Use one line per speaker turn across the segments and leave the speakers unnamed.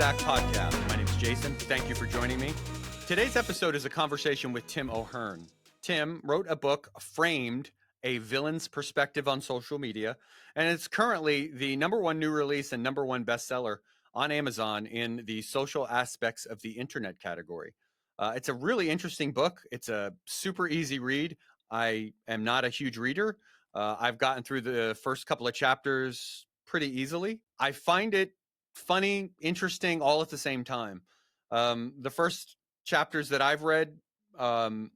Back podcast. My name is Jason. Thank you for joining me. Today's episode is a conversation with Tim O'Hearn. Tim wrote a book, Framed, A Villain's Perspective on Social Media, and it's currently the number one new release and number one bestseller on Amazon in the social aspects of the internet category. It's a really interesting book. It's a super easy read. I am not a huge reader. I've gotten through the first couple of chapters pretty easily. I find it funny, interesting, all at the same time. The first chapters that I've read kind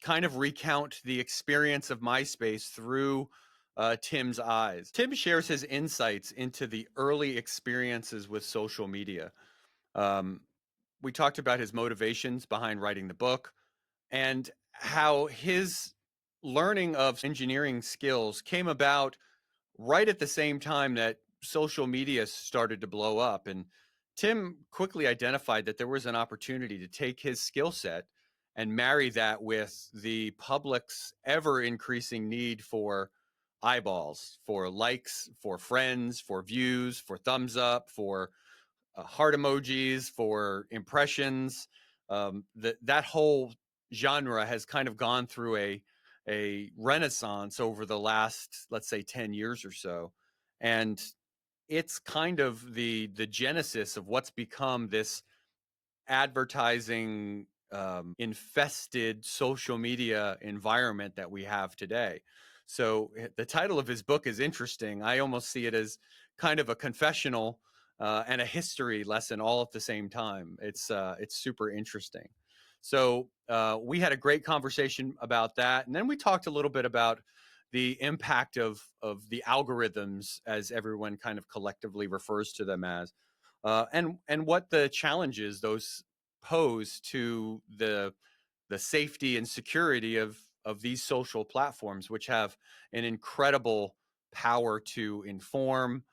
of recount the experience of MySpace through Tim's eyes. Tim shares his insights into the early experiences with social media. We talked about his motivations behind writing the book and how his learning of engineering skills came about right at the same time that social media started to blow up. And Tim quickly identified that there was an opportunity to take his skill set and marry that with the public's ever increasing need for eyeballs, for likes, for friends, for views, for thumbs up, for heart emojis, for impressions. That whole genre has kind of gone through a renaissance over the last, let's say, 10 years or so. And it's kind of the genesis of what's become this advertising infested social media environment that we have today. So the title of his book is interesting. I almost see it as kind of a confessional and a history lesson all at the same time. It's super interesting. So we had a great conversation about that, and then we talked a little bit about the impact of the algorithms, as everyone kind of collectively refers to them as, and what the challenges those pose to the safety and security of these social platforms, which have an incredible power to inform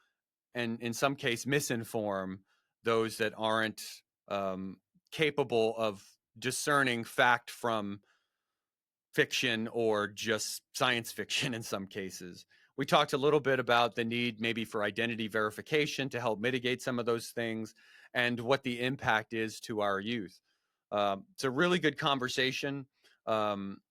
and in some case misinform those that aren't capable of discerning fact from fiction or just science fiction in some cases. We talked a little bit about the need maybe for identity verification to help mitigate some of those things and what the impact is to our youth. It's a really good conversation.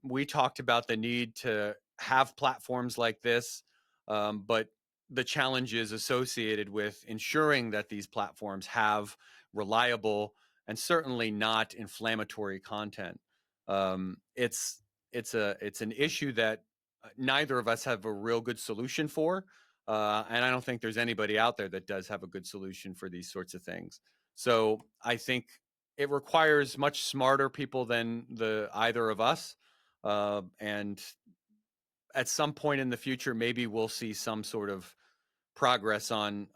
We talked about the need to have platforms like this, but the challenges associated with ensuring that these platforms have reliable and certainly not inflammatory content. It's an issue that neither of us have a real good solution for, and I don't think there's anybody out there that does have a good solution for these sorts of things. So I think it requires much smarter people than either of us, and at some point in the future, maybe we'll see some sort of progress on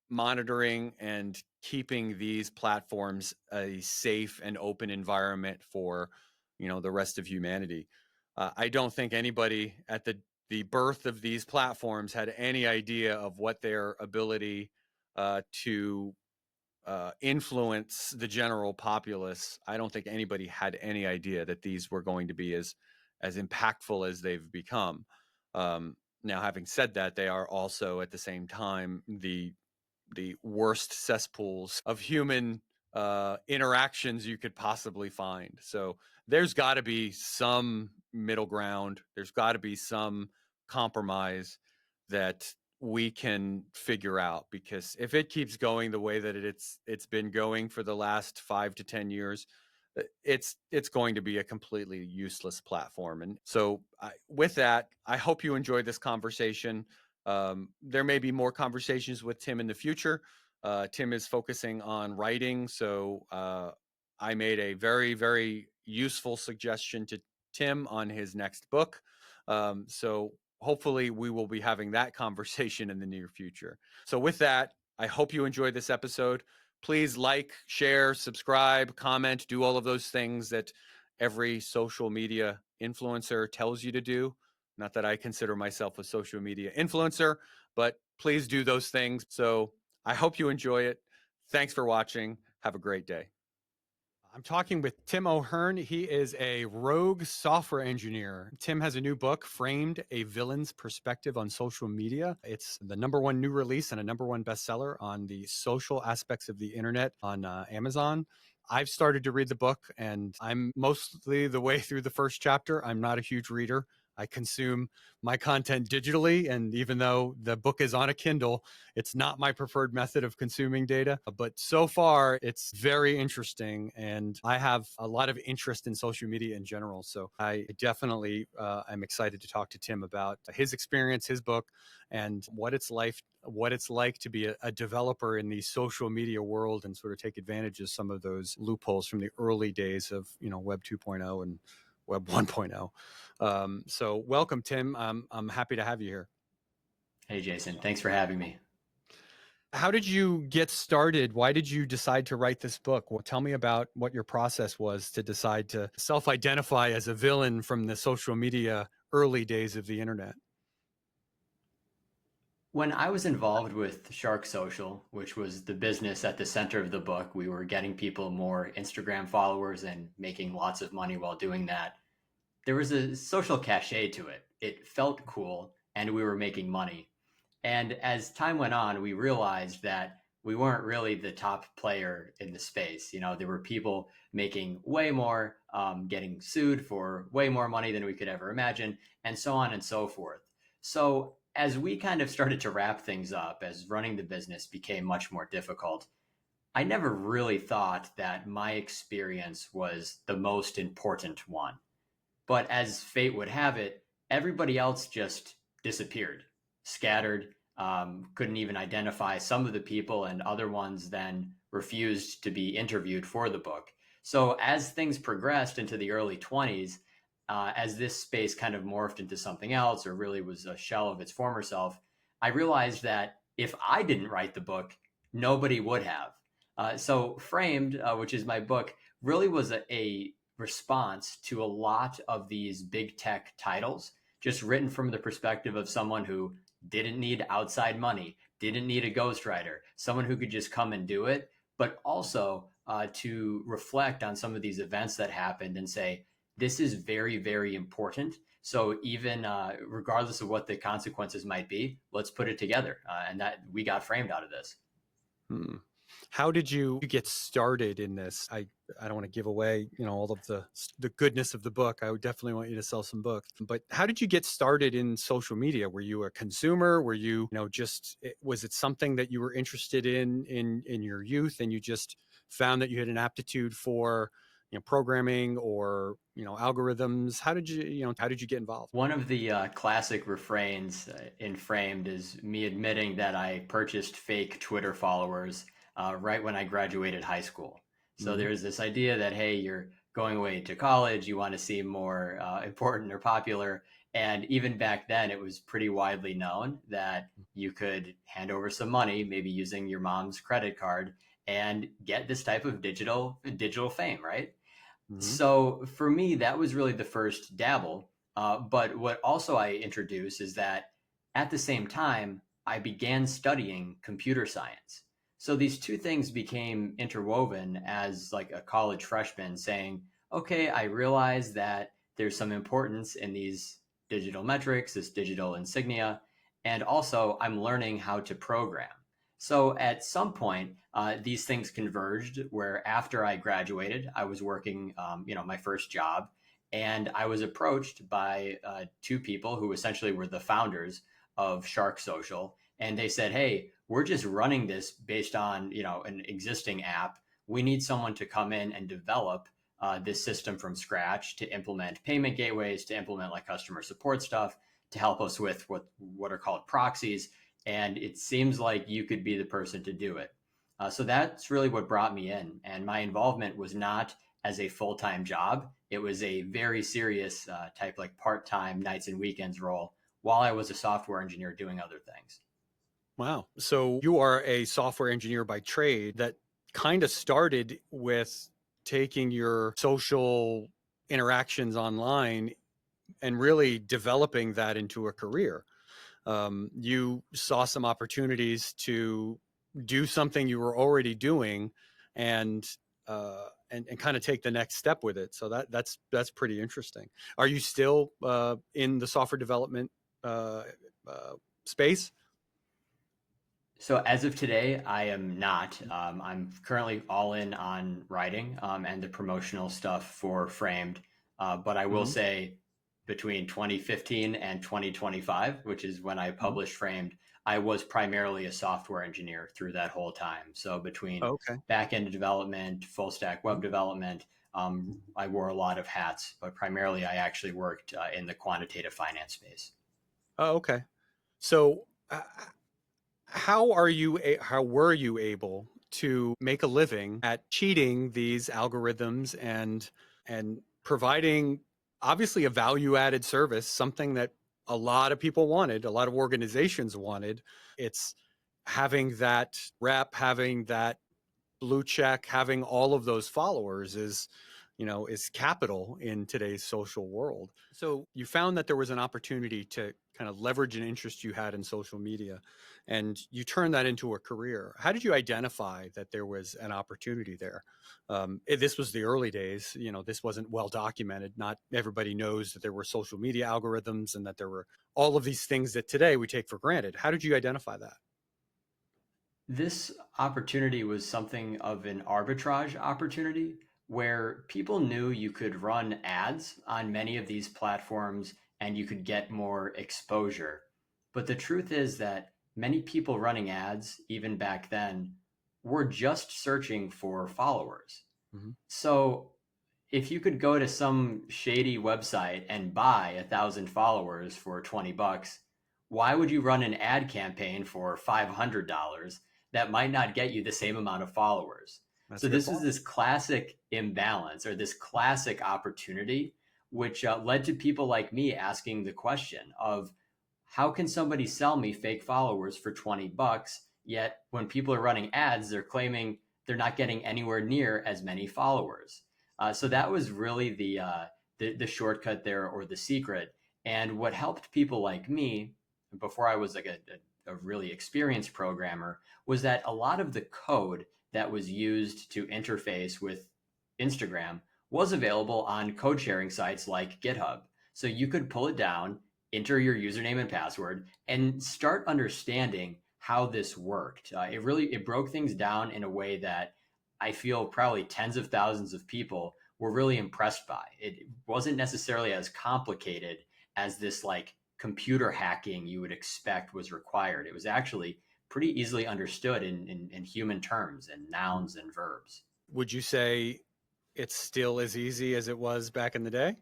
monitoring and keeping these platforms a safe and open environment for the rest of humanity. I don't think anybody at the birth of these platforms had any idea of what their ability to influence the general populace. I don't think anybody had any idea that these were going to be as impactful as they've become. Now, having said that, they are also at the same time the worst cesspools of human interactions you could possibly find. So there's got to be some middle ground. There's got to be some compromise that we can figure out, because if it keeps going the way that it's been going for the last 5 to 10 years, it's going to be a completely useless platform. And so with that, I hope you enjoyed this conversation. There may be more conversations with Tim in the future. Tim is focusing on writing, so I made a very, very useful suggestion to Tim on his next book. So hopefully we will be having that conversation in the near future. So with that, I hope you enjoyed this episode. Please like, share, subscribe, comment, do all of those things that every social media influencer tells you to do. Not that I consider myself a social media influencer, but please do those things. So I hope you enjoy it. Thanks for watching. Have a great day. I'm talking with Tim O'Hearn. He is a rogue software engineer. Tim has a new book, Framed: A Villain's Perspective on Social Media. It's the number one new release and a number one bestseller on the social aspects of the internet on Amazon. I've started to read the book and I'm mostly the way through the first chapter. I'm not a huge reader. I consume my content digitally. And even though the book is on a Kindle, it's not my preferred method of consuming data. But so far, it's very interesting. And I have a lot of interest in social media in general. So I definitely am excited to talk to Tim about his experience, his book, and what it's like to be a developer in the social media world and sort of take advantage of some of those loopholes from the early days of Web 2.0 and Web 1.0. So welcome, Tim. I'm happy to have you here.
Hey, Jason. Thanks for having me.
How did you get started? Why did you decide to write this book? Well, tell me about what your process was to decide to self-identify as a villain from the social media early days of the internet.
When I was involved with Shark Social, which was the business at the center of the book, we were getting people more Instagram followers and making lots of money while doing that. There was a social cachet to it. It felt cool, and we were making money. And as time went on, we realized that we weren't really the top player in the space. There were people making way more, getting sued for way more money than we could ever imagine, and so on and so forth. So, as we kind of started to wrap things up, as running the business became much more difficult, I never really thought that my experience was the most important one. But as fate would have it, everybody else just disappeared, scattered, couldn't even identify some of the people, and other ones then refused to be interviewed for the book. So as things progressed into the early 20s, as this space kind of morphed into something else or really was a shell of its former self, I realized that if I didn't write the book, nobody would have. So Framed, which is my book, really was a response to a lot of these big tech titles, just written from the perspective of someone who didn't need outside money, didn't need a ghostwriter, someone who could just come and do it, but also to reflect on some of these events that happened and say, this is very, very important. So even regardless of what the consequences might be, let's put it together. And that we got Framed out of this.
Hmm. How did you get started in this? I don't want to give away, all of the goodness of the book. I would definitely want you to sell some books. But how did you get started in social media? Were you a consumer? Were you, just was it something that you were interested in your youth and you just found that you had an aptitude for, programming or, algorithms? How did you get involved?
One of the classic refrains in Framed is me admitting that I purchased fake Twitter followers right when I graduated high school. So
Mm-hmm.
there's this idea that, hey, you're going away to college, you want to seem more important or popular. And even back then, it was pretty widely known that you could hand over some money, maybe using your mom's credit card, and get this type of digital fame, right?
Mm-hmm.
So for me, that was really the first dabble. But what also I introduce is that at the same time, I began studying computer science. So these two things became interwoven as like a college freshman saying, okay, I realize that there's some importance in these digital metrics, this digital insignia, and also I'm learning how to program. So at some point, these things converged where after I graduated, I was working, my first job, and I was approached by two people who essentially were the founders of Shark Social, and they said, "Hey, we're just running this based on an existing app. We need someone to come in and develop this system from scratch to implement payment gateways, to implement like customer support stuff, to help us with what are called proxies." And it seems like you could be the person to do it. So that's really what brought me in. And my involvement was not as a full time job, it was a very serious type, like part time nights and weekends role while I was a software engineer doing other things.
Wow. So you are a software engineer by trade that kind of started with taking your social interactions online and really developing that into a career. You saw some opportunities to do something you were already doing and and kind of take the next step with it. So that's pretty interesting. Are you still in the software development uh, uh, space?
So as of today, I am not. I'm currently all in on writing and the promotional stuff for Framed. But I will
Hmm.
say between 2015 and 2025, which is when I
Hmm.
published Framed, I was primarily a software engineer through that whole time. So between
Okay.
back-end development, full stack web development, I wore a lot of hats, but primarily I actually worked in the quantitative finance space.
Oh, okay. So how were you able to make a living at cheating these algorithms and providing obviously a value added service, something that a lot of people wanted, a lot of organizations wanted. It's having that rep, having that blue check, having all of those followers is capital in today's social world. So you found that there was an opportunity to kind of leverage an interest you had in social media, and you turned that into a career. How did you identify that there was an opportunity there? This was the early days. This wasn't well documented. Not everybody knows that there were social media algorithms and that there were all of these things that today we take for granted. How did you identify that?
This opportunity was something of an arbitrage opportunity where people knew you could run ads on many of these platforms and you could get more exposure. But the truth is that many people running ads, even back then, were just searching for followers.
Mm-hmm.
So if you could go to some shady website and buy 1,000 followers for $20, why would you run an ad campaign for $500 that might not get you the same amount of followers?
That's
So
a good
this is
point.
this classic imbalance or this classic opportunity, which led to people like me asking the question of how can somebody sell me fake followers for $20? Yet when people are running ads, they're claiming they're not getting anywhere near as many followers. So that was really the shortcut there or the secret. And what helped people like me before I was like a really experienced programmer was that a lot of the code that was used to interface with Instagram was available on code sharing sites like GitHub. So you could pull it down, enter your username and password, and start understanding how this worked. It broke things down in a way that I feel probably tens of thousands of people were really impressed by. It wasn't necessarily as complicated as this like computer hacking you would expect was required. It was actually pretty easily understood in human terms and nouns and verbs.
Would you say it's still as easy as it was back in the day?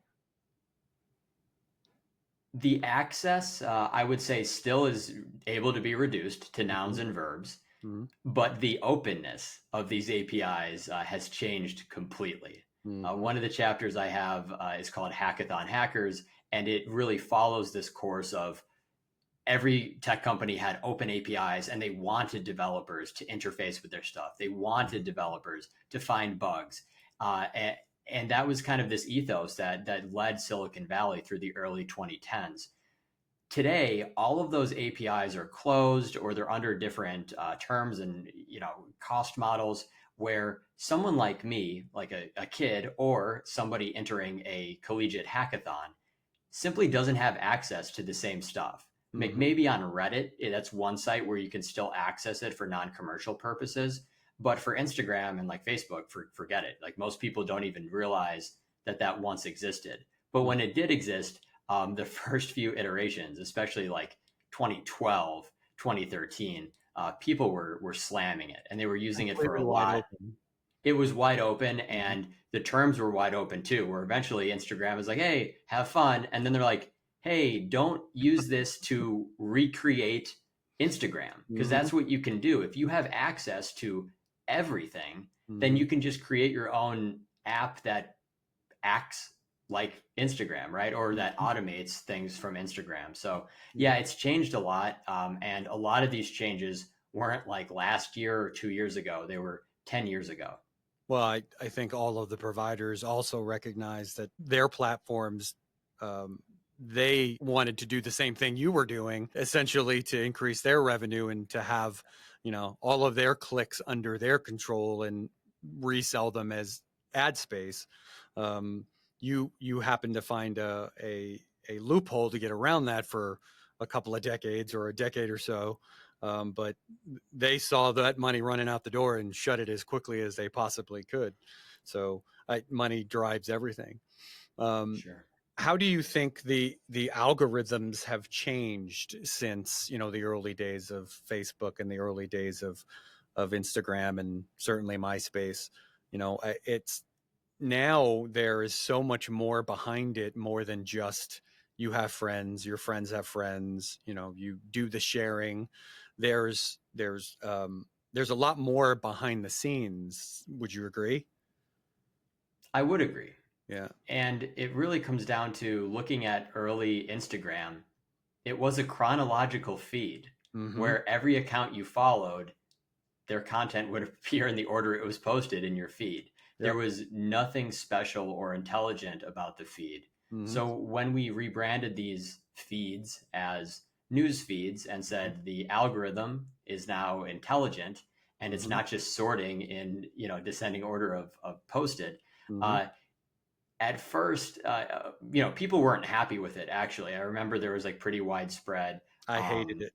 The access, I would say, still is able to be reduced to nouns
Mhm.
and verbs,
Mhm.
but the openness of these APIs has changed completely.
Mhm.
One of the chapters I have is called Hackathon Hackers, and it really follows this course of every tech company had open APIs and they wanted developers to interface with their stuff. They wanted developers to find bugs. And that was kind of this ethos that led Silicon Valley through the early 2010s. Today, all of those APIs are closed or they're under different terms and cost models where someone like me, like a kid or somebody entering a collegiate hackathon, simply doesn't have access to the same stuff.
Mhm.
Maybe on Reddit, that's one site where you can still access it for non-commercial purposes. But for Instagram and like Facebook, forget it. Like most people don't even realize that that once existed. But
Mhm.
when it did exist, the first few iterations, especially like 2012, 2013, people were slamming it and they were using it for a
Completely wide
lot.
open.
It was wide open
Mhm.
and the terms were wide open too, where eventually Instagram is like, hey, have fun. And then they're like, hey, don't use this to recreate Instagram, because
Mhm.
that's what you can do. If you have access to everything, then
Mhm.
you can just create your own app that acts like Instagram, right? Or that
Mhm.
automates things from Instagram. So,
Yeah.
yeah, it's changed a lot. And a lot of these changes weren't like last year or 2 years ago, they were 10 years ago.
Well, I think all of the providers also recognize that their platforms, they wanted to do the same thing you were doing, essentially to increase their revenue and to have, all of their clicks under their control and resell them as ad space, um, you happen to find a loophole to get around that for a couple of decades or a decade or so. But they saw that money running out the door and shut it as quickly as they possibly could. So money drives everything. Um,
Sure.
how do you think the algorithms have changed since, the early days of Facebook and the early days of Instagram and certainly MySpace? It's now there is so much more behind it, more than just you have friends, your friends have friends, you do the sharing. There's a lot more behind the scenes. Would you agree?
I would agree.
Yeah.
And it really comes down to looking at early Instagram. It was a chronological feed
Mm-hmm.
where every account you followed, their content would appear in the order it was posted in your feed. There
Yep.
was nothing special or intelligent about the feed.
Mm-hmm.
So when we rebranded these feeds as news feeds and said the algorithm is now intelligent and it's
Mm-hmm.
not just sorting in descending order of posted,
Mm-hmm.
uh, at first, people weren't happy with it. Actually, I remember there was like pretty widespread.
I hated
Um,
it.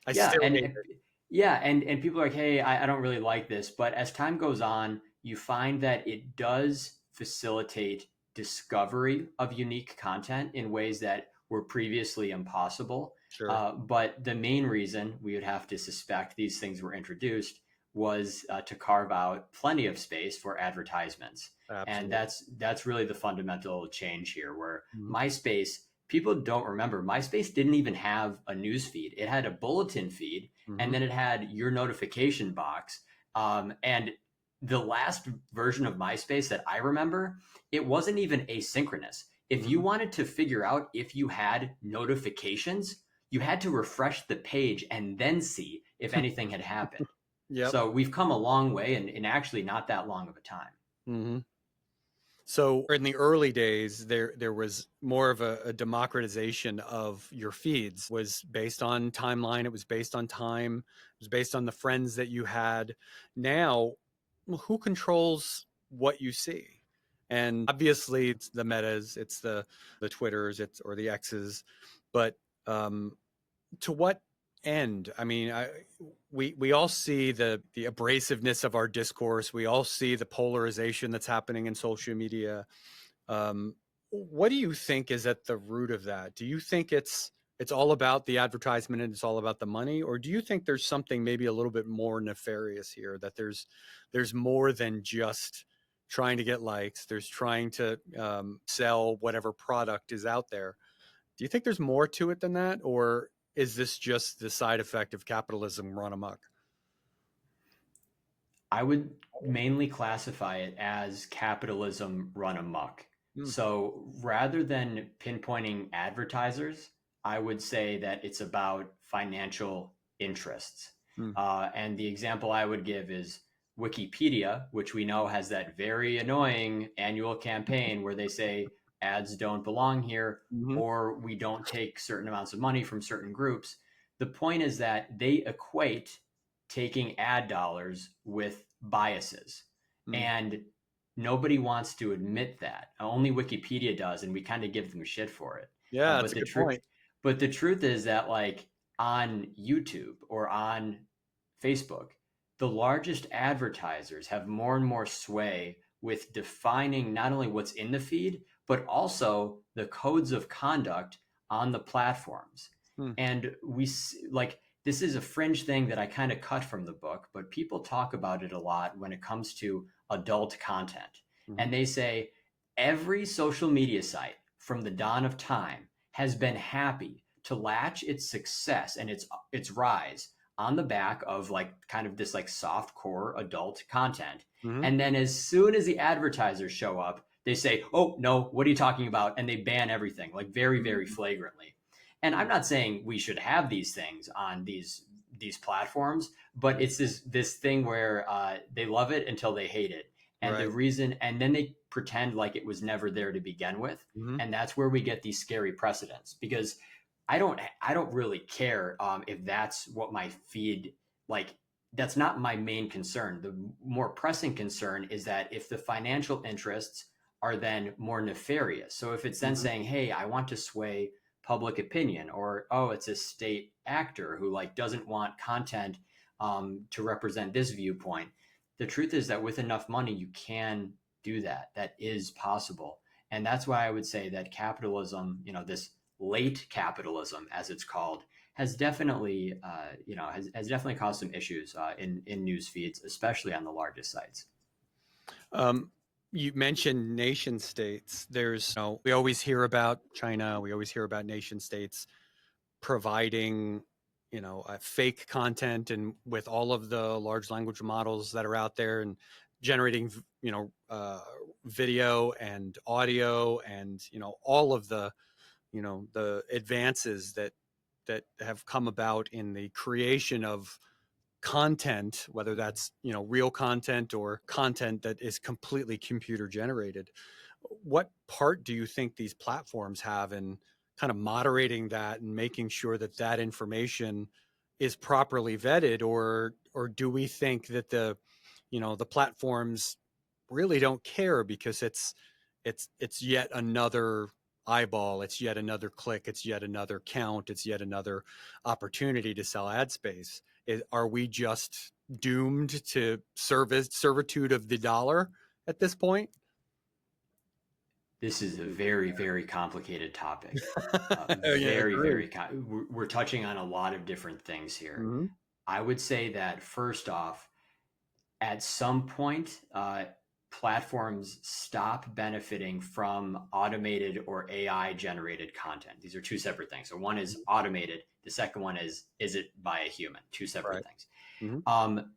I
yeah,
still hate
and
it.
yeah, and people are like, hey, I don't really like this. But as time goes on, you find that it does facilitate discovery of unique content in ways that were previously impossible.
Sure.
But the main reason we would have to suspect these things were introduced was to carve out plenty of space for advertisements. And
Absolutely.
that's really the fundamental change here, where
Mm-hmm.
MySpace, people don't remember, MySpace didn't even have a news feed. It had a bulletin feed,
Mm-hmm.
and then it had your notification box. And the last version of MySpace that I remember, it wasn't even asynchronous. If you
Mm-hmm.
wanted to figure out if you had notifications, you had to refresh the page and then see if anything had happened.
Yep.
So we've come a long way in actually not that long of a time.
Mm-hmm. So in the early days, there was more of a democratization of your feeds. Was based on timeline. It was based on time. It was based on the friends that you had. Now, well, who controls what you see? And obviously, it's the metas, it's the Twitters, it's or the X's. But um, to what end? I mean, we all see the abrasiveness of our discourse. We all see the polarization that's happening in social media. What do you think is at the root of that? Do you think it's all about the advertisement and it's all about the money, or do you think there's something maybe a little bit more nefarious here? That there's more than just trying to get likes. There's trying to sell whatever product is out there. Do you think there's more to it than that, or is this just the side effect of capitalism run amok?
I would mainly classify it as capitalism run amok.
Mm,
So rather than pinpointing advertisers, I would say that it's about financial interests.
mm,
And the example I would give is Wikipedia, which we know has that very annoying annual campaign where they say ads don't belong here
hmm
or we don't take certain amounts of money from certain groups. The point is that they equate taking ad dollars with biases.
mm.
And nobody wants to admit that. Only Wikipedia does, and we kind of give them shit for it.
Yeah,
But
that's a
the
good
truth,
point.
but the truth is that like on YouTube or on Facebook, the largest advertisers have more and more sway with defining not only what's in the feed, but also the codes of conduct on the platforms.
Mm,
And like this is a fringe thing that I kind of cut from the book, but people talk about it a lot when it comes to adult content.
hmm
And they say every social media site from the dawn of time has been happy to latch its success and its rise on the back of like kind of this like soft core adult content.
hmm
And then as soon as the advertisers show up, they say, "Oh, no, what are you talking about?" And they ban everything like very very
hmm
flagrantly. And I'm not saying we should have these things on these platforms, but it's this thing where they love it until they hate it, and the
Right.
reason, and then they pretend like it was never there to begin with,
hmm
and that's where we get these scary precedents. Because I don't really care if that's what my feed like that's not my main concern. The more pressing concern is that if the financial interests are then more nefarious. So if it's then
Mhm.
saying, "Hey, I want to sway public opinion," or "Oh, it's a state actor who like doesn't want content to represent this viewpoint," the truth is that with enough money, you can do that. That is possible, and that's why I would say that capitalism, this late capitalism, as it's called, has definitely, has definitely caused some issues in news feeds, especially on the largest sites.
Um, you mentioned nation states. We always hear about China. We always hear about nation states providing, fake content, and with all of the large language models that are out there and generating, video and audio, and all of the advances that have come about in the creation of content, whether that's real content or content that is completely computer generated. What part do you think these platforms have in kind of moderating that and making sure that that information is properly vetted, or do we think that the platforms really don't care because it's yet another eyeball, it's yet another click, it's yet another count, it's yet another opportunity to sell ad space? Are we just doomed to servitude of the dollar at this point?
This is a very, very complicated topic.
Yeah, I
Very,
agree.
very, we're touching on a lot of different things here.
Hmm.
I would say that first off, at some point, platforms stop benefiting from automated or AI generated content. These are two separate things. So one is automated. The second one is it by a human? Two separate
Right.
things.
Hmm.
Um,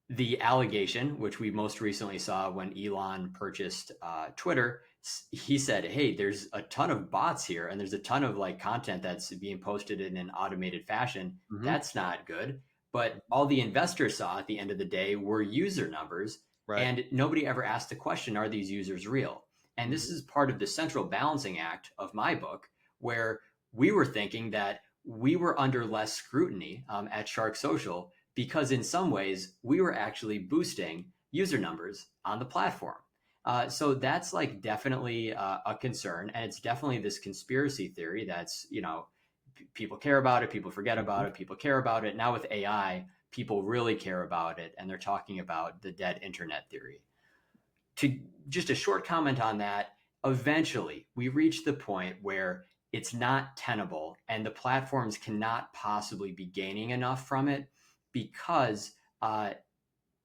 the allegation, which we most recently saw when Elon purchased Twitter, he said, "Hey, there's a ton of bots here, and there's a ton of like content that's being posted in an automated fashion.
Hmm.
That's not good." But all the investors saw at the end of the day were user numbers,
Right.
and nobody ever asked the question, "Are these users real?" And this
Hmm.
is part of the central balancing act of my book, where we were thinking that we were under less scrutiny at Shark Social because in some ways we were actually boosting user numbers on the platform. So that's like definitely a concern, and it's definitely this conspiracy theory that's people care about it, people forget
Hmm.
about it, people care about it. Now with AI, people really care about it, and they're talking about the dead internet theory. To just a short comment on that, eventually we reach the point where it's not tenable and the platforms cannot possibly be gaining enough from it because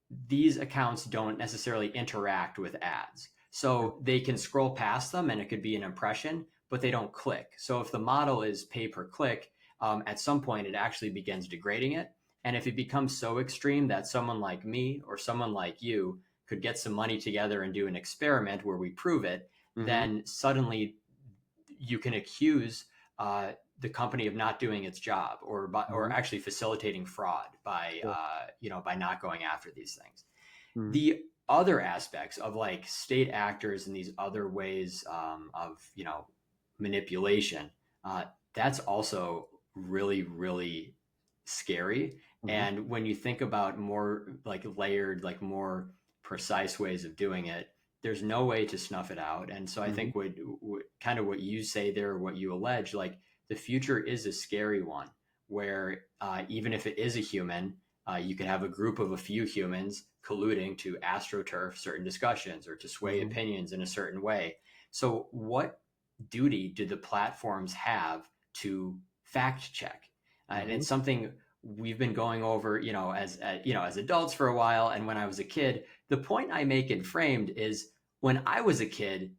these accounts don't necessarily interact with ads. So they can scroll past them and it could be an impression, but they don't click. So if the model is pay per click, at some point it actually begins degrading it. And if it becomes so extreme that someone like me or someone like you could get some money together and do an experiment where we prove it,
Hmm.
then suddenly you can accuse the company of not doing its job or
Hmm.
actually facilitating fraud by
Sure.
by not going after these things.
Hmm.
The other aspects of like state actors and these other ways of manipulation, uh, that's also really really scary.
Hmm.
And when you think about more like layered, like more precise ways of doing it, there's no way to snuff it out. And so I
Hmm.
think what kind of what you say there, what you allege, like the future is a scary one where even if it is a human, you could have a group of a few humans colluding to astroturf certain discussions or to sway
Hmm.
opinions in a certain way. So, what duty do the platforms have to fact check? And
Hmm.
it's something we've been going over, as adults for a while. And when I was a kid, the point I make in Framed is when I was a kid,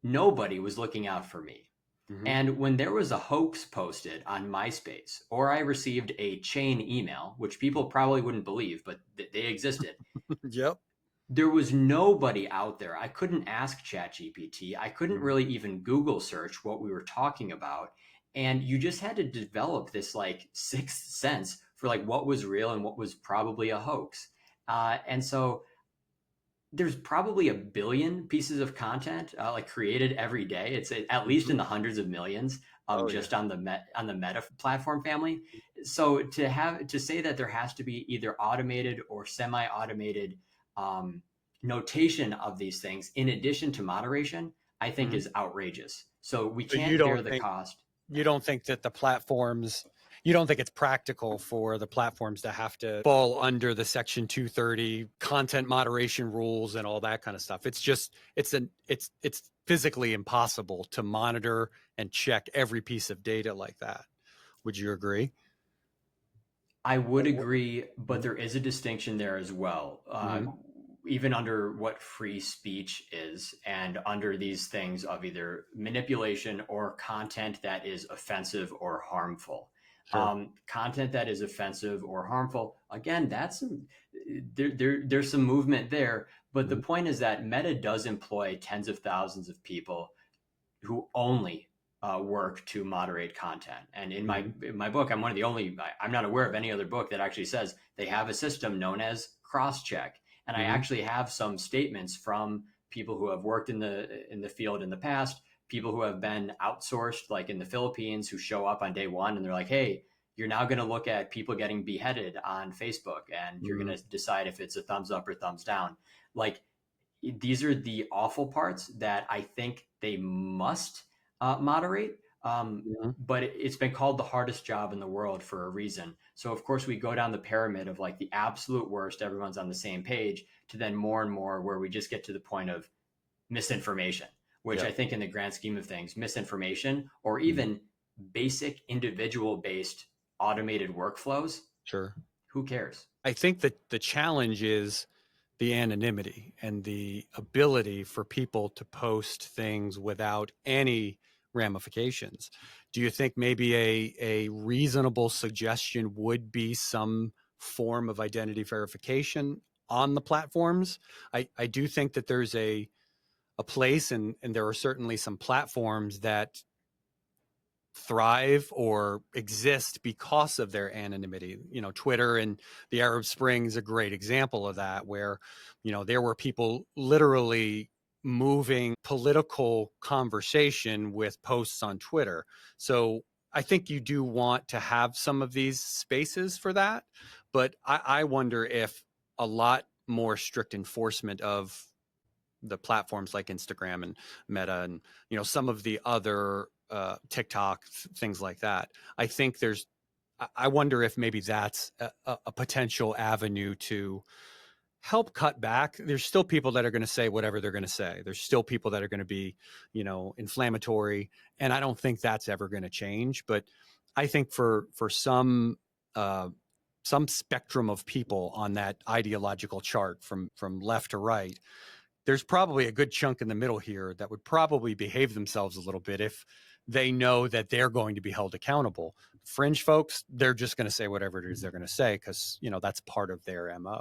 nobody was looking out for me.
Hmm.
And when there was a hoax posted on MySpace, or I received a chain email, which people probably wouldn't believe, but they existed,
Yep.
there was nobody out there. I couldn't ask ChatGPT. I couldn't
Hmm.
really even Google search what we were talking about. And you just had to develop this like sixth sense for like what was real and what was probably a hoax. And so there's probably a billion pieces of content like created every day. It's at least
Mhm.
in the hundreds of millions,
Oh, yeah.
just on the on the Meta platform family. So to say that there has to be either automated or semi-automated um, notation of these things in addition to moderation, I think
Mhm.
is outrageous. So we
So you
can't
don't
bear the
think
cost.
you don't think that the platforms you don't think it's practical for the platforms to have to fall under the section 230 content moderation rules and all that kind of stuff. It's just it's physically impossible to monitor and check every piece of data like that. Would you agree?
I would
Or
agree, but there is a distinction there as well.
mm-hmm.
Even under what free speech is, and under these things of either manipulation or content that is offensive or harmful.
Sure.
Content that is offensive or harmful, again, there's some movement there. But the
Mm-hmm.
point is that Meta does employ tens of thousands of people who only work to moderate content. And
Mm-hmm.
in my book, I'm one of the only. I'm not aware of any other book that actually says they have a system known as cross check. And I
Mm-hmm.
actually have some statements from people who have worked in the field in the past, people who have been outsourced, like in the Philippines, who show up on day one and they're like, "Hey, you're now going to look at people getting beheaded on Facebook, and you're
Mm-hmm.
going to decide if it's a thumbs up or thumbs down." Like, these are the awful parts that I think they must moderate.
Mm-hmm.
But it's been called the hardest job in the world for a reason. So, of course, we go down the pyramid of like the absolute worst, everyone's on the same page, to then more and more where we just get to the point of misinformation, which
Yep.
I think, in the grand scheme of things, misinformation or
Mm-hmm.
even basic individual based automated workflows,
Sure.
who cares?
I think that the challenge is the anonymity and the ability for people to post things without any ramifications. Do you think maybe a reasonable suggestion would be some form of identity verification on the platforms? I do think that there's a place and there are certainly some platforms that thrive or exist because of their anonymity. You know, Twitter and the Arab Spring is a great example of that, where, you know, there were people literally moving political conversation with posts on Twitter. So I think you do want to have some of these spaces for that. But I wonder if a lot more strict enforcement of the platforms like Instagram and Meta and, you know, some of the other TikTok things like that. I think there's I wonder if maybe that's a potential avenue to help cut back. There's still people that are going to say whatever they're going to say. There's still people that are going to be, you know, inflammatory, and I don't think that's ever going to change. But I think for uh, some spectrum of people on that ideological chart from left to right, there's probably a good chunk in the middle here that would probably behave themselves a little bit if they know that they're going to be held accountable. Fringe folks, they're just going to say whatever it is they're going to say because, you know, that's part of their MO.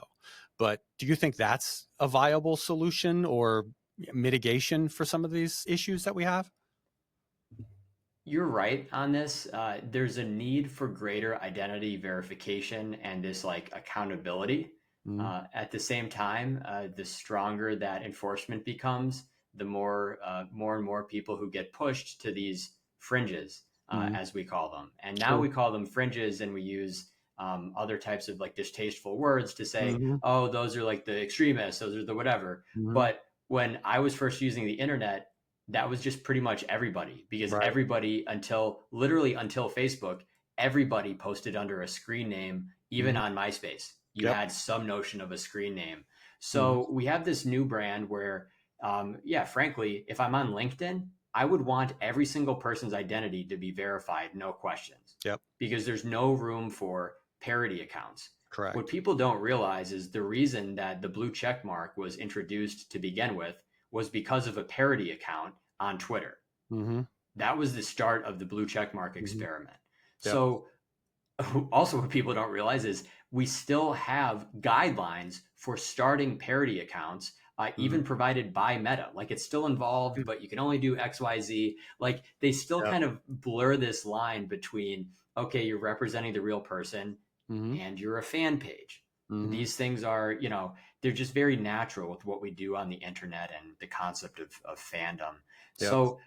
But do you think that's a viable solution or mitigation for some of these issues that we have?
You're right on this. There's a need for greater identity verification and this like accountability.
Mm-hmm.
At the same time, the stronger that enforcement becomes, the more and more people who get pushed to these fringes,
Mm-hmm.
as we call them. And now
Sure.
we call them fringes, and we use other types of like distasteful words to say,
Mm-hmm.
"Oh, those are like the extremists, those are the whatever."
Mm-hmm.
But when I was first using the internet, that was just pretty much everybody, because
Right.
everybody, until literally until Facebook, everybody posted under a screen name. Even
Mm-hmm.
on MySpace, you
Yep.
had some notion of a screen name.
Mm-hmm.
So we have this new brand where, yeah, frankly, if I'm on LinkedIn, I would want every single person's identity to be verified, no questions,
Yep.
because there's no room for parody accounts. What
Correct.
people don't realize is the reason that the blue check mark was introduced to begin with was because of a parody account on Twitter.
Mm-hmm.
That was the start of the blue checkmark
Mm-hmm.
experiment.
Yep.
So, also, what people don't realize is we still have guidelines for starting parody accounts,
Mm-hmm.
even provided by Meta. Like, it's still involved, but you can only do XYZ. Like, they still
Yep.
kind of blur this line between, okay, you're representing the real person
Mm-hmm.
and you're a fan page.
Mm-hmm.
These things are, they're just very natural with what we do on the internet and the concept of fandom.
Yep.
So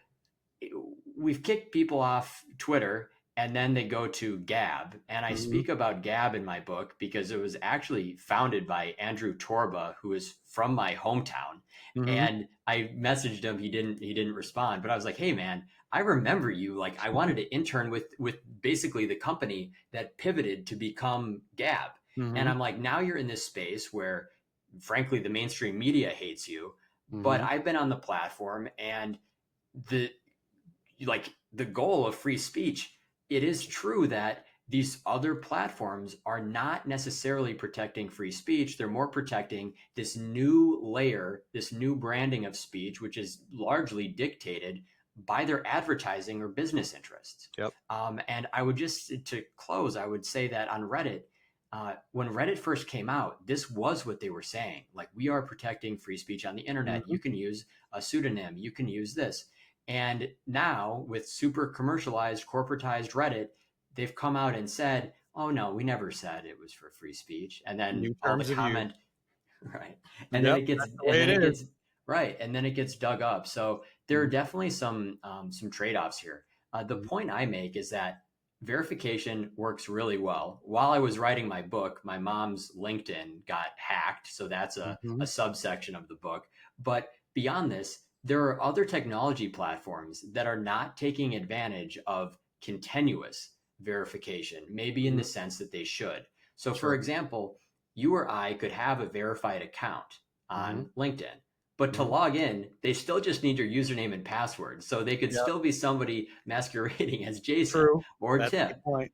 we've kicked people off Twitter and then they go to Gab. And I
Mm-hmm.
speak about Gab in my book because it was actually founded by Andrew Torba, who is from my hometown.
Mm-hmm.
And I messaged him. He didn't respond, but I was like, hey man, I remember you. Like I wanted to intern with basically the company that pivoted to become Gab. And
Mm-hmm.
I'm like, now you're in this space where frankly the mainstream media hates you. But
Mm-hmm.
I've been on the platform and the the goal of free speech, it is true that these other platforms are not necessarily protecting free speech. They're more protecting this new layer, this new branding of speech, which is largely dictated by their advertising or business interests.
Yep.
And I would just, to close, I would say that on Reddit, when Reddit first came out, this was what they were saying. Like, we are protecting free speech on the internet.
Mm-hmm.
You can use a pseudonym, you can use this. And now, with super commercialized, corporatized Reddit, they've come out and said, oh no, we never said it was for free speech. And then
New
all the
terms of use.
comment, right. And then
Yep.
it gets,
That's the
and
way it
then it
is.
gets, right. And then it gets dug up. So there are
Mm-hmm.
definitely some trade offs here. The point I make is that verification works really well. While I was writing my book, my mom's LinkedIn got hacked. So that's
Mm-hmm.
a subsection of the book. But beyond this, there are other technology platforms that are not taking advantage of continuous verification, maybe in
Mm-hmm.
the sense that they should. So, for
Sure.
example, you or I could have a verified account
Mm-hmm.
on LinkedIn, but to
Mm-hmm.
log in, they still just need your username and password. So they could
Yep.
still be somebody masquerading as Jason
True.
or
That's a
Tim.
good point.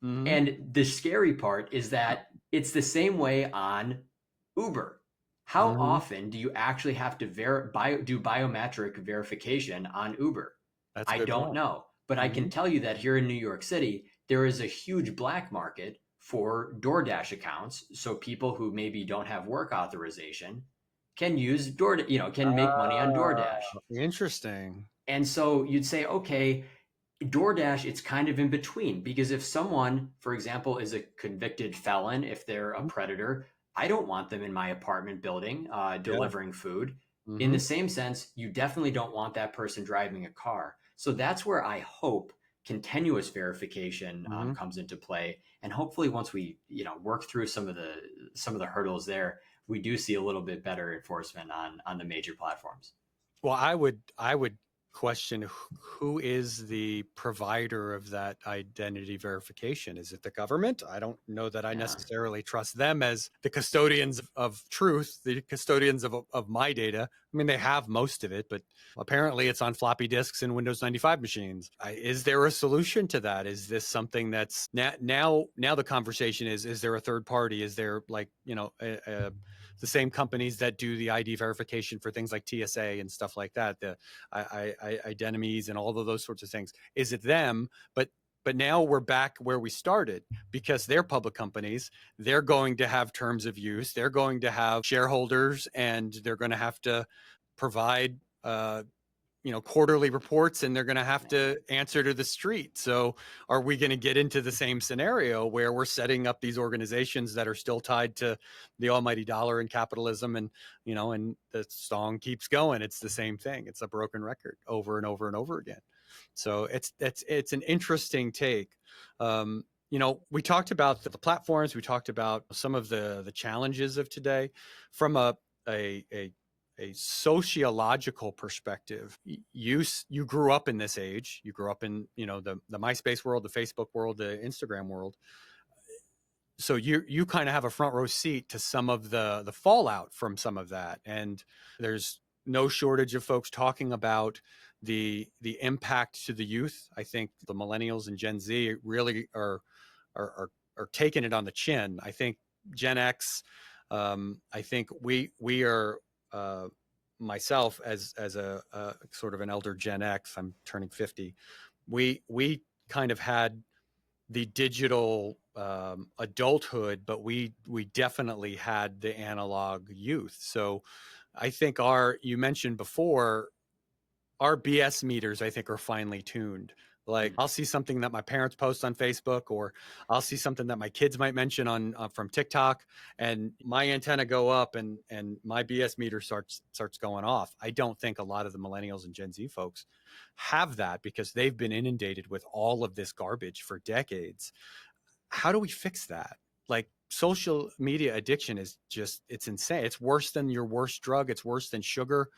Mm-hmm.
And the scary part is that it's the same way on Uber. How
Mm-hmm.
often do you actually have to do biometric verification on Uber?
That's a
I
good
don't
point.
know. But I
Mm-hmm.
can tell you that here in New York City, there is a huge black market for DoorDash accounts. So people who maybe don't have work authorization can use can make money on DoorDash.
Interesting.
And so you'd say, okay, DoorDash, it's kind of in between because if someone, for example, is a convicted felon, if they're a
Mhm.
predator, I don't want them in my apartment building
Yeah.
delivering food. In
Mm-hmm.
the same sense, you definitely don't want that person driving a car. So that's where I hope continuous verification
Mm-hmm.
comes into play, and hopefully, once we work through some of the hurdles there, we do see a little bit better enforcement on the major platforms.
Well, I would question who is the provider of that identity verification. Is it the government? I don't know that I
Yeah.
necessarily trust them as the custodians of truth, the custodians of my data. I mean, they have most of it, but apparently it's on floppy disks and Windows 95 machines. Is there a solution to that? Is this something that's now the conversation is there a third party? Is there like, the same companies that do the ID verification for things like TSA and stuff like that, the identities and all of those sorts of things. Is it them? But now we're back where we started because they're public companies. They're going to have terms of use. They're going to have shareholders, and they're going to have to provide quarterly reports, and they're going to have
Yeah.
to answer to the street. So are we going to get into the same scenario where we're setting up these organizations that are still tied to the almighty dollar and capitalism, and the song keeps going? It's the same thing. It's a broken record over and over and over again. So it's an interesting take. We talked about the platforms. We talked about some of the challenges of today from a, a a sociological perspective. You grew up in this age. You grew up in the MySpace world, the Facebook world, the Instagram world. So you kind of have a front row seat to some of the fallout from some of that. And there's no shortage of folks talking about the impact to the youth. I think the millennials and Gen Z really are taking it on the chin. I think Gen X. I think we are. Myself as a sort of an elder Gen X. I'm turning 50. We kind of had the digital adulthood, but we definitely had the analog youth. So I think you mentioned before, our BS meters, I think, are finely tuned. Like
Mm.
I'll see something that my parents post on Facebook, or I'll see something that my kids might mention on from TikTok, and my antenna go up, and my BS meter starts going off. I don't think a lot of the millennials and Gen Z folks have that because they've been inundated with all of this garbage for decades. How do we fix that? Like social media addiction is just, it's insane. It's worse than your worst drug. It's worse than sugar.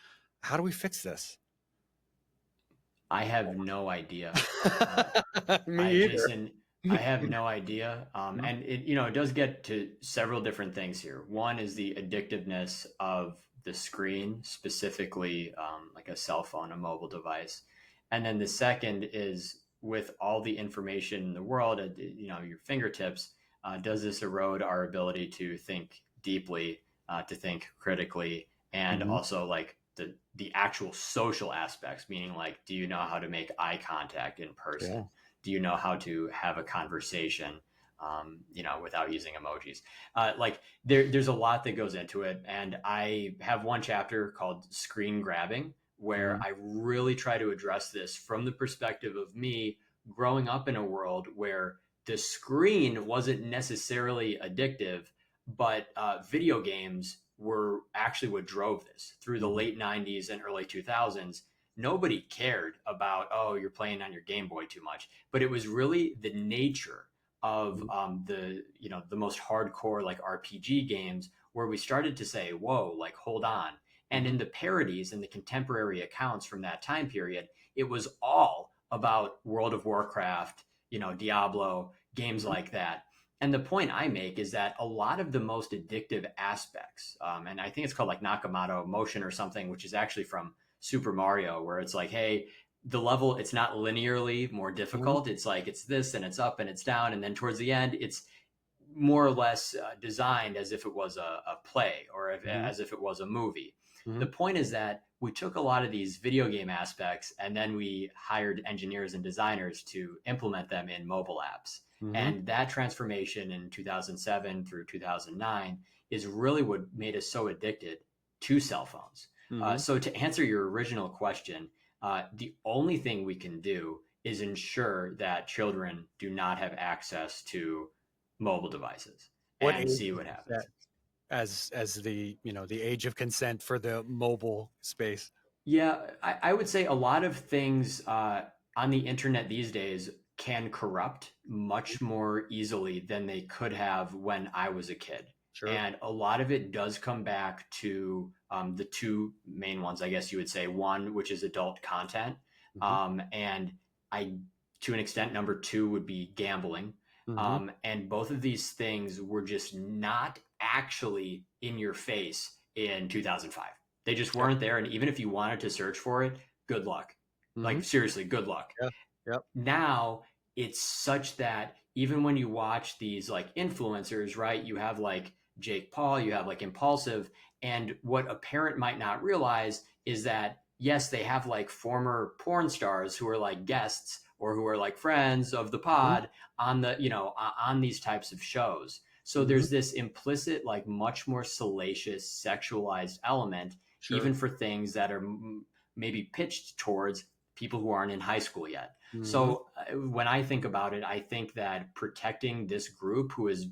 How do we fix this?
I have no idea. Uh,
Me
I
either.
Jason, I have no idea.
Mhm.
And it does get to several different things here. One is the addictiveness of the screen, specifically like a cell phone, a mobile device. And then the second is with all the information in the world at your fingertips, does this erode our ability to think deeply, to think critically, and
Mhm.
also like the actual social aspects, meaning like, do you know how to make eye contact in person?
Yeah.
Do you know how to have a conversation, without using emojis? Like there's a lot that goes into it, and I have one chapter called "Screen Grabbing," where
Mhm.
I really try to address this from the perspective of me growing up in a world where the screen wasn't necessarily addictive, but video games were actually what drove this through the
Mhm.
late 90s and early 2000s. Nobody cared about, oh, you're playing on your Game Boy too much, but it was really the nature of
Mhm.
the most hardcore like RPG games where we started to say, whoa, like hold on. And
Mhm.
in the parodies and the contemporary accounts from that time period, it was all about World of Warcraft, Diablo, games
Mhm.
like that. And the point I make is that a lot of the most addictive aspects, and I think it's called like Nakamoto motion or something, which is actually from Super Mario, where it's like, hey, the level, it's not linearly more
Mhm.
difficult. It's like it's this and it's up and it's down, and then towards the end, it's more or less designed as if it was a play or
Mhm.
as if it was a movie. The
Mhm.
point is that we took a lot of these video game aspects and then we hired engineers and designers to implement them in mobile apps.
Mhm.
And that transformation in 2007 through 2009 is really what made us so addicted to cell phones.
Mhm.
So, to answer your original question, the only thing we can do is ensure that children do not have access to mobile devices
What
and
age
see
would
what
you
happens.
set as the, the age of consent for the mobile space?
Yeah, I would say a lot of things on the internet these days can corrupt much more easily than they could have when I was a kid.
Sure.
And a lot of it does come back to the two main ones, I guess you would say. One, which is adult content.
Mhm.
And I, to an extent, number two would be gambling.
Mhm.
And both of these things were just not actually in your face in 2005. They just
Yep.
weren't there. And even if you wanted to search for it, good luck. Like,
Mhm.
seriously, good luck.
Yeah. Yep.
Now it's such that even when you watch these like influencers, right, you have like Jake Paul, you have like Impulsive. And what a parent might not realize is that, yes, they have like former porn stars who are like guests or who are like friends of the
Mhm.
pod on on these types of shows. So
Mhm.
there's this implicit, like much more salacious, sexualized element,
Sure.
even for things that are maybe pitched towards people who aren't in high school yet.
Mhm.
So when I think about it, I think that protecting this group who is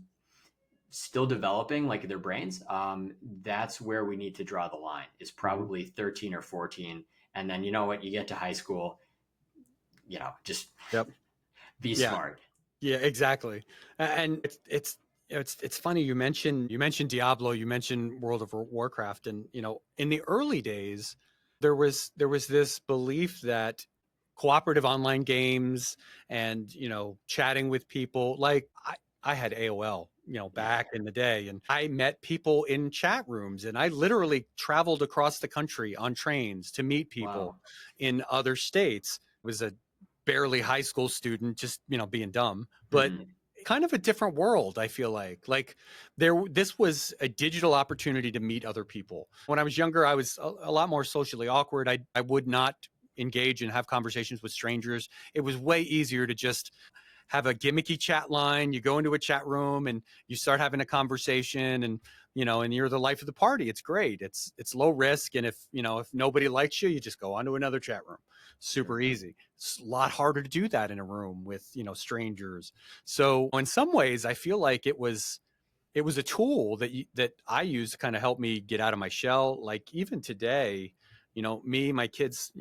still developing like their brains, that's where we need to draw the line, is
Mhm.
probably 13 or 14. And then you know what, you get to high school, just
Yep.
be
Yeah.
smart.
Yeah, exactly. And it's funny you mentioned Diablo, you mentioned World of Warcraft, and in the early days there was this belief that cooperative online games and chatting with people, like I had AOL,
Yeah.
back in the day, and I met people in chat rooms, and I literally traveled across the country on trains to meet people
Wow.
in other states. It was a barely high school student, just being dumb, but
Hmm.
kind of a different world. I feel like this was a digital opportunity to meet other people. When I was younger, I was a lot more socially awkward. I would not engage and have conversations with strangers. It was way easier to just have a gimmicky chat line. You go into a chat room and you start having a conversation, and and you're the life of the party. It's great. It's low risk. And if nobody likes you, you just go on to another chat room. Super
Sure.
easy. It's a lot harder to do that in a room with, strangers. So in some ways, I feel like it was a tool that I use to kind of help me get out of my shell. Like even today, my kids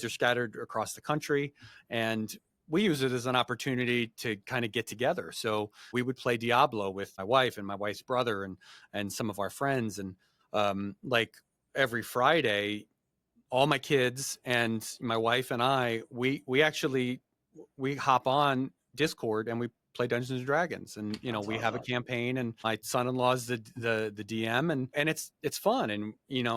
are scattered across the country, and we use it as an opportunity to kind of get together. So we would play Diablo with my wife and my wife's brother and some of our friends, and like every Friday, all my kids and my wife and I, we actually we hop on Discord and we play Dungeons and Dragons, and
That's
we have a
awesome.
campaign, and my son-in-law's the DM, and it's fun, and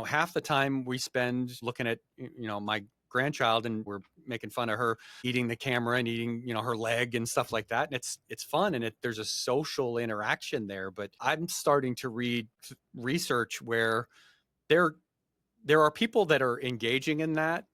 half the time we spend looking at my grandchild, and we're making fun of her eating the camera and eating her leg and stuff like that, and it's fun, and there's a social interaction there. But I'm starting to read research where there there are people that are engaging in that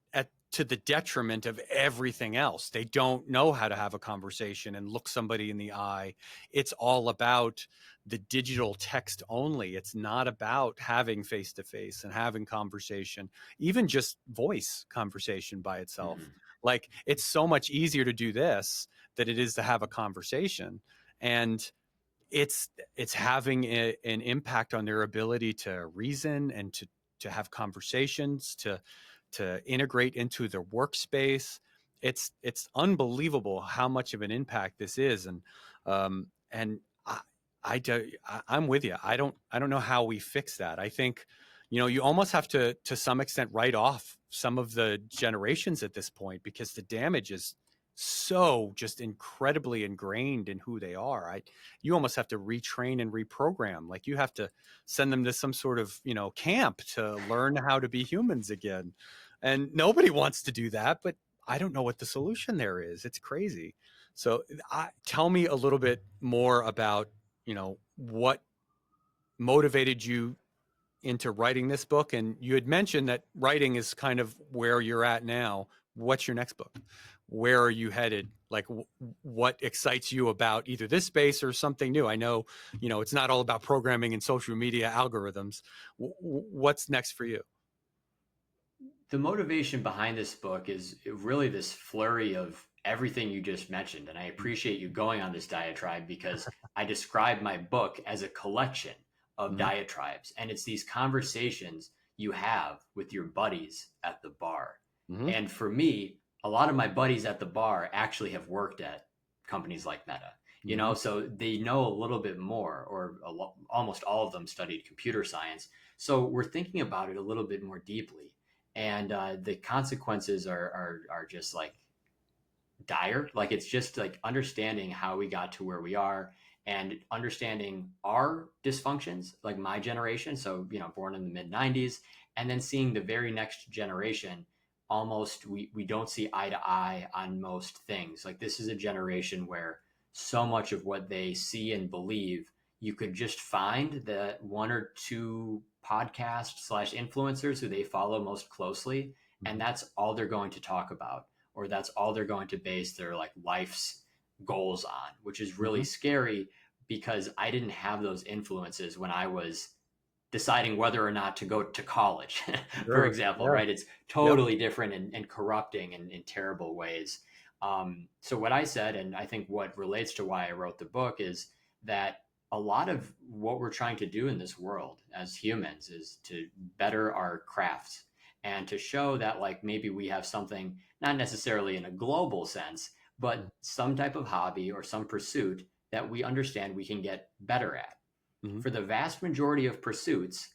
to the detriment of everything else. They don't know how to have a conversation and look somebody in the eye. It's all about the digital text only. It's not about having face to face and having conversation, even just voice conversation by itself.
Hmm.
Like it's so much easier to do this than it is to have a conversation. And it's having an impact on their ability to reason and to have conversations, to integrate into their workspace. It's unbelievable how much of an impact this is, and I'm with you. I don't know how we fix that. I think you almost have to some extent write off some of the generations at this point, because the damage is so just incredibly ingrained in who they are. You almost have to retrain and reprogram. Like you have to send them to some sort of camp to learn how to be humans again, and nobody wants to do that. But I don't know what the solution there is. It's crazy. So tell me a little bit more about what motivated you into writing this book. And you had mentioned that writing is kind of where you're at now. What's your next book? Where are you headed? Like what excites you about either this space or something new? I know it's not all about programming and social media algorithms. What's next for you?
The motivation behind this book is really this flurry of everything you just mentioned. And I appreciate you going on this diatribe because I describe my book as a collection of
Mm-hmm.
diatribes. And it's these conversations you have with your buddies at the bar.
Mm-hmm.
And for me, a lot of my buddies at the bar actually have worked at companies like Meta.
Mm-hmm.
So they know a little bit more, or almost all of them studied computer science. So we're thinking about it a little bit more deeply, and the consequences are just like dire. Like it's just like understanding how we got to where we are and understanding our dysfunctions, like my generation. So born in the mid 90s, and then seeing the very next generation. Almost we don't see eye to eye on most things. Like this is a generation where so much of what they see and believe, you could just find the one or two podcast slash influencers who they follow most closely, and
Mm-hmm.
that's all they're going to talk about, or that's all they're going to base their like life's goals on, which is really
Mm-hmm.
scary because I didn't have those influences when I was deciding whether or not to go to college, for
Sure.
example,
Yeah.
right? It's
Yep.
totally different and corrupting in terrible ways. So, what I said, and I think what relates to why I wrote the book, is that a lot of what we're trying to do in this world as humans is to better our crafts and to show that, like, maybe we have something, not necessarily in a global sense, but some type of hobby or some pursuit that we understand we can get better at.
Mm-hmm.
For the vast majority of pursuits,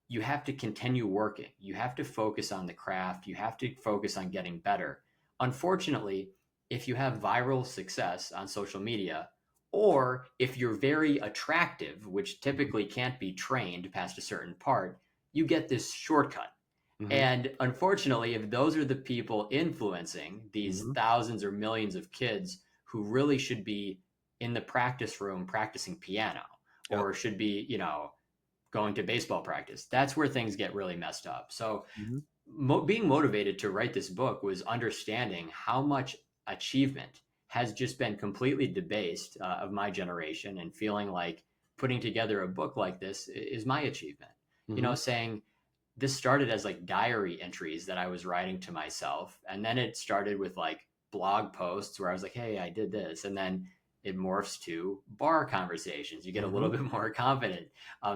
you have to continue working. You have to focus on the craft. You have to focus on getting better. Unfortunately, if you have viral success on social media, or if you're very attractive, which typically can't be trained past a certain part, you get this shortcut.
Mm-hmm.
And unfortunately, if those are the people influencing these
Mm-hmm.
thousands or millions of kids who really should be in the practice room practicing piano,
Yep.
or should be, going to baseball practice, that's where things get really messed up. So
Mm-hmm.
being motivated to write this book was understanding how much achievement has just been completely debased of my generation, and feeling like putting together a book like this is my achievement. You know,
Mhm.
saying this started as like diary entries that I was writing to myself. And then it started with like blog posts where I was like, hey, I did this. And then it morphs to bar conversations. You get a little
Mhm.
bit more confident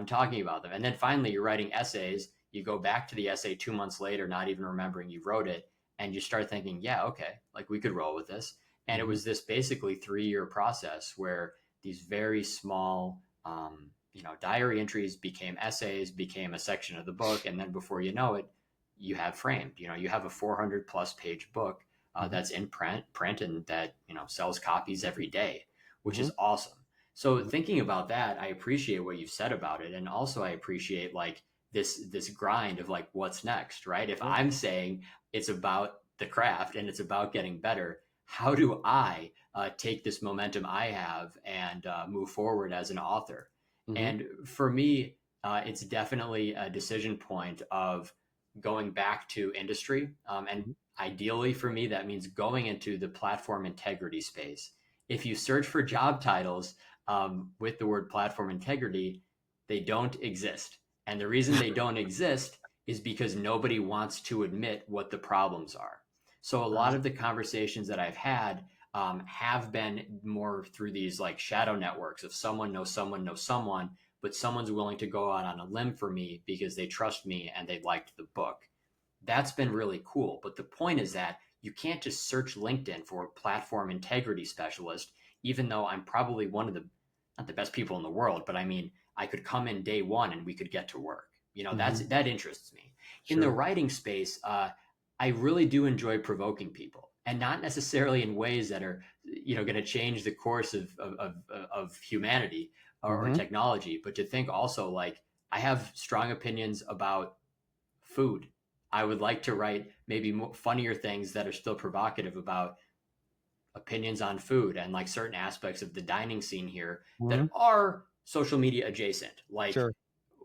talking about them. And then finally, you're writing essays. You go back to the essay 2 months later, not even remembering you wrote it. And you start thinking, yeah, okay, like we could roll with this. And it
Mhm.
was this basically 3 year process where these very small, diary entries became essays, became a section of the book, and then before you know it, you have framed. You have a 400+ page book
Mhm.
that's in print, and that sells copies every day, which is
Mhm.
awesome. So
Mhm.
thinking about that, I appreciate what you've said about it, and also I appreciate like this grind of like what's next, right? If
Yeah.
I'm saying it's about the craft and it's about getting better, how do I take this momentum I have and move forward as an author?
Mhm.
And for me, it's definitely a decision point of going back to industry. And
Mhm.
ideally for me, that means going into the platform integrity space. If you search for job titles with the word platform integrity, they don't exist. And the reason they don't exist is because nobody wants to admit what the problems are. So a lot
Ah.
of the conversations that I've had have been more through these like shadow networks of someone knows someone, but someone's willing to go out on a limb for me because they trust me and they liked the book. That's been really cool. But the point is that you can't just search LinkedIn for platform integrity specialist, even though I'm probably one of the, not the best people in the world, but I mean, I could come in day one and we could get to work.
Mhm.
That interests me. In the
Sure.
writing space, I really do enjoy provoking people, and not necessarily in ways that are, going to change the course of humanity or
Mhm.
technology, but to think also like I have strong opinions about food. I would like to write maybe more funnier things that are still provocative about opinions on food and like certain aspects of the dining scene here that
Mhm.
are social media adjacent,
Sure.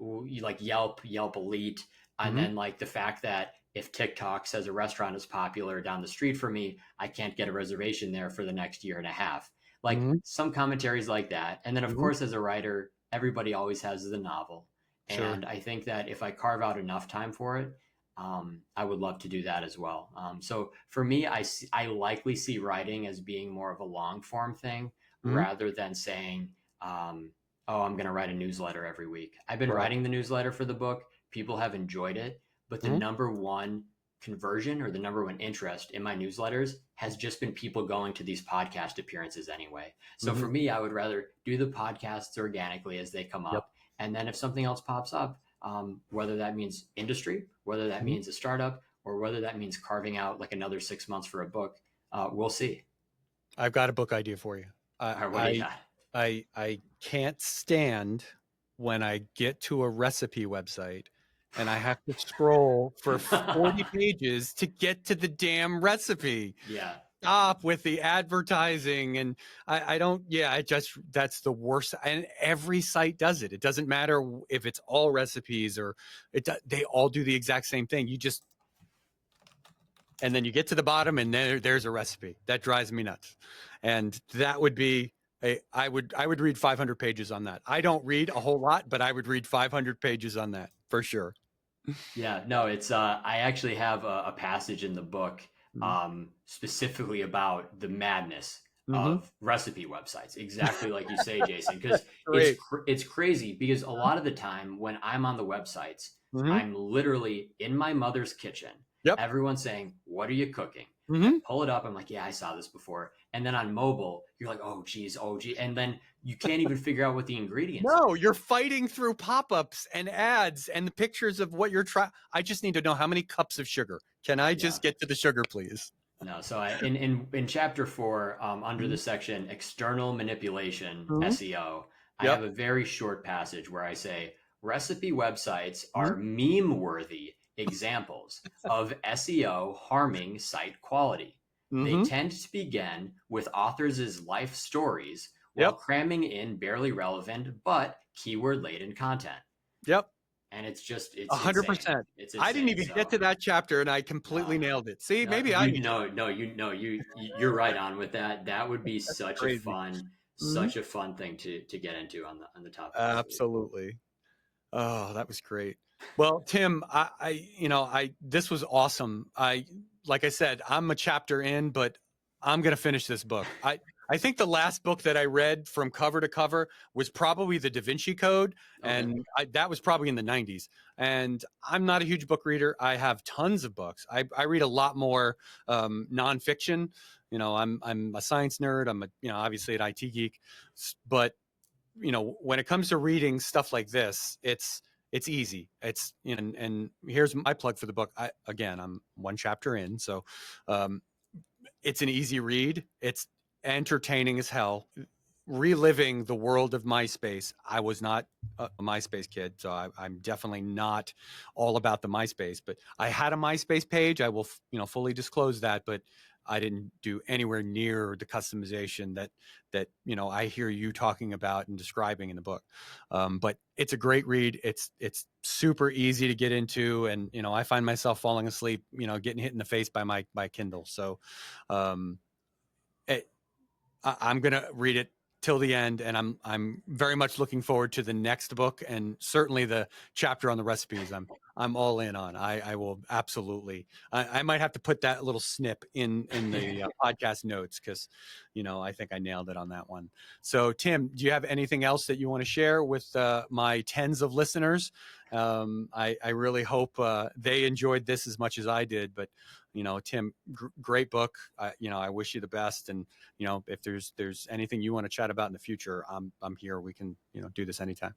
like Yelp Elite, and
Mhm.
then like the fact that if TikTok says a restaurant is popular down the street from me, I can't get a reservation there for the next year and a half. Like
Mhm.
some commentaries like that. And then of
Mhm.
course as a writer, everybody always has the novel.
Sure.
And I think that if I carve out enough time for it, I would love to do that as well. So for me, I likely see writing as being more of a long form thing
Mhm.
rather than saying, oh, I'm going to write a newsletter every week. I've been
Right.
writing the newsletter for the book. People have enjoyed it, but the
Mhm.
number one conversion or the number one interest in my newsletters has just been people going to these podcast appearances anyway. So for
Mhm.
me, I would rather do the podcasts organically as they come
Yep.
up. And then if something else pops up, whether that means industry, whether that
Mhm.
means a startup, or whether that means carving out like another 6 months for a book, we'll see.
I've got a book idea for you. I
All right, what do you
I
got?
I can't stand when I get to a recipe website and I have to scroll for 40 pages to get to the damn recipe.
Yeah.
Stop with the advertising. And I don't, yeah, I just, that's the worst. And every site does it. It doesn't matter if it's all recipes or they all do the exact same thing. You just, and then you get to the bottom and there's a recipe. That drives me nuts. And that would be I would read 500 pages on that. I don't read a whole lot, but I would read 500 pages on that for sure.
Yeah, no, it's I actually have a passage in the book
Mm-hmm.
specifically about the madness
Mm-hmm.
of recipe websites. Exactly like you say, Jason, because
Great.
it's crazy because a lot of the time when I'm on the websites,
Mm-hmm.
I'm literally in my mother's kitchen.
Yep.
Everyone's saying, "What are you cooking?" I
Mm-hmm.
pull it up. I'm like, "Yeah, I saw this before." And then on mobile, you're like, oh geez," and then you can't even figure out what the ingredients
No,
are.
you're fighting through pop-ups and ads and the pictures of what you're trying. I just need to know how many cups of sugar. Can I
Yeah.
just get to the sugar, please?
No, so in chapter 4, under the
Mm-hmm.
section external manipulation
Mm-hmm.
SEO, I
Yep.
have a very short passage where I say recipe websites
Mm-hmm.
are meme-worthy examples of SEO harming site quality. They
Mm-hmm.
tend to begin with authors' life stories while
Yep.
cramming in barely relevant but keyword-laden content.
Yep.
And it's insane.
100%.
It's
I didn't
insane.
even get
So
to that chapter and I
uh,
completely nailed it. See,
no,
maybe I need to.
no, you're right on with that. That would be
That's
such a
crazy.
fun
Mhm.
such a fun thing to get into on the topic of sleep.
Absolutely. Oh, that was great. Well, Tim, this was awesome. Like I said, I'm a chapter in, but I'm going to finish this book. I think the last book that I read from cover to cover was probably the Da Vinci Code.
Okay.
And that was probably in the 90s. And I'm not a huge book reader. I have tons of books. I read a lot more nonfiction. I'm a science nerd. I'm obviously an IT geek, but when it comes to reading stuff like this, it's easy. And here's my plug for the book. I'm one chapter in, so um, it's an easy read. It's entertaining as hell. Reliving the world of MySpace. I was not a MySpace kid, so I'm definitely not all about the MySpace. But I had a MySpace page. I will, fully disclose that. But I didn't do anywhere near the customization that I hear you talking about and describing in the book. But it's a great read. It's super easy to get into, and I find myself falling asleep, getting hit in the face by my Kindle. So um, I'm gonna read it till the end, and I'm very much looking forward to the next book, and certainly the chapter on the recipes. I'm all in on. I will absolutely. I might have to put that little snip in the podcast notes, because I think I nailed it on that one. So Tim, do you have anything else that you want to share with my tens of listeners? I really hope they enjoyed this as much as I did. But Tim, great book. I wish you the best, and if there's anything you want to chat about in the future, I'm here. We can do this anytime.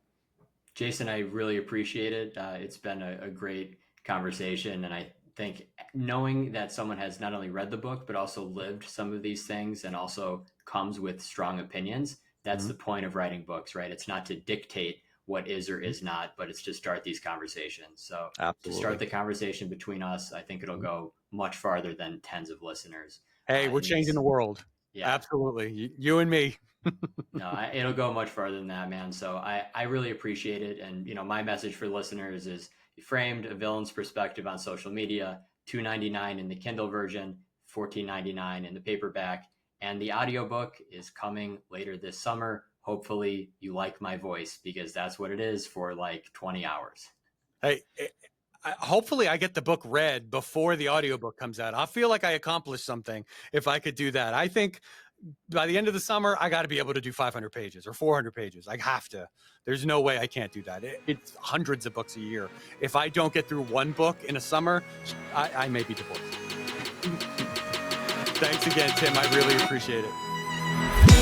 Jason, I really appreciate it. It's been a great conversation, and I think knowing that someone has not only read the book but also lived some of these things and also comes with strong opinions, that's
Mm-hmm.
the point of writing books, right? It's not to dictate what is or is not, but it's to start these conversations. So to start
Absolutely.
the conversation between us, I think it'll go much farther than tens of listeners.
Hey, we're
In
changing the
these,
world.
yeah,
Absolutely. You and me.
no, it'll go much farther than that, man. So I really appreciate it. And, my message for listeners is you framed a villain's perspective on social media, $2.99 in the Kindle version, $14.99 in the paperback. And the audiobook is coming later this summer. Hopefully you like my voice, because that's what it is for like 20 hours.
Hey, hopefully I get the book read before the audiobook comes out. I feel like I accomplished something if I could do that. I think by the end of the summer, I got to be able to do 500 pages or 400 pages. I have to. There's no way I can't do that. It's hundreds of books a year. If I don't get through one book in a summer, I may be divorced. Thanks again, Tim. I really appreciate it.